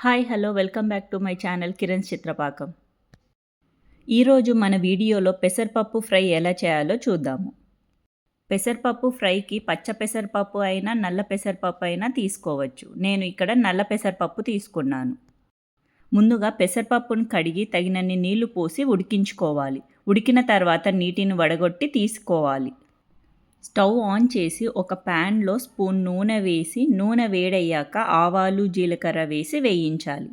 Hi hello welcome back to my channel Kiran Chitrapakam. ఈరోజు మన వీడియోలో పెసరపప్పు ఫ్రై ఎలా చేయాలో చూద్దాము. పెసరపప్పు ఫ్రైకి పచ్చ పెసరపప్పు అయినా నల్ల పెసరపప్పు అయినా తీసుకోవచ్చు. నేను ఇక్కడ నల్ల పెసరపప్పు తీసుకున్నాను. ముందుగా పెసరపప్పును కడిగి తగినన్ని నీళ్లు పోసి ఉడికించుకోవాలి. ఉడికిన తర్వాత నీటిని వడగొట్టి తీసుకోవాలి. స్టవ్ ఆన్ చేసి ఒక ప్యాన్లో స్పూన్ నూనె వేసి నూనె వేడయ్యాక ఆవాలు జీలకర్ర వేసి వేయించాలి.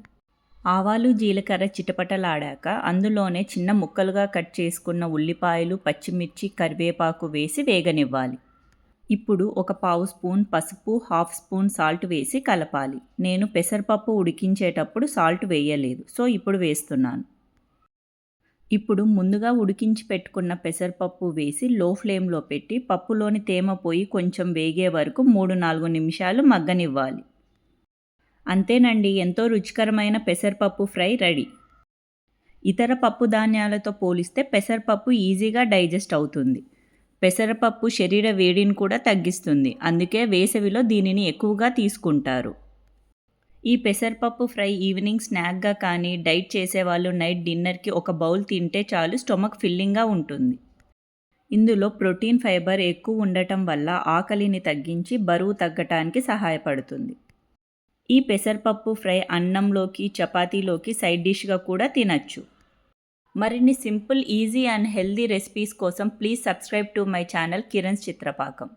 ఆవాలు జీలకర్ర చిటపటలాడాక అందులోనే చిన్న ముక్కలుగా కట్ చేసుకున్న ఉల్లిపాయలు పచ్చిమిర్చి కరివేపాకు వేసి వేగనివ్వాలి. ఇప్పుడు ఒక పావు స్పూన్ పసుపు హాఫ్ స్పూన్ సాల్ట్ వేసి కలపాలి. నేను పెసరపప్పు ఉడికించేటప్పుడు సాల్ట్ వేయలేదు, సో ఇప్పుడు వేస్తున్నాను. ఇప్పుడు ముందుగా ఉడికించి పెట్టుకున్న పెసరపప్పు వేసి లో ఫ్లేమ్లో పెట్టి పప్పులోని తేమ పోయి కొంచెం వేగే వరకు 3-4 నిమిషాలు మగ్గనివ్వాలి. అంతేనండి, ఎంతో రుచికరమైన పెసరపప్పు ఫ్రై రెడీ. ఇతర పప్పు ధాన్యాలతో పోలిస్తే పెసరపప్పు ఈజీగా డైజెస్ట్ అవుతుంది. పెసరపప్పు శరీర వేడిని కూడా తగ్గిస్తుంది, అందుకే వేసవిలో దీనిని ఎక్కువగా తీసుకుంటారు. ఈ పెసరపప్పు ఫ్రై ఈవినింగ్ స్నాక్గా కానీ డైట్ చేసేవాళ్ళు నైట్ డిన్నర్కి ఒక బౌల్ తింటే చాలు, స్టొమక్ ఫిల్లింగ్గా ఉంటుంది. ఇందులో ప్రోటీన్ ఫైబర్ ఎక్కువ ఉండటం వల్ల ఆకలిని తగ్గించి బరువు తగ్గటానికి సహాయపడుతుంది. ఈ పెసరపప్పు ఫ్రై అన్నంలోకి చపాతీలోకి సైడ్ డిష్గా కూడా తినచ్చు. మరిన్ని simple easy and healthy recipes కోసం please subscribe to my channel Kiran చిత్రపాకం.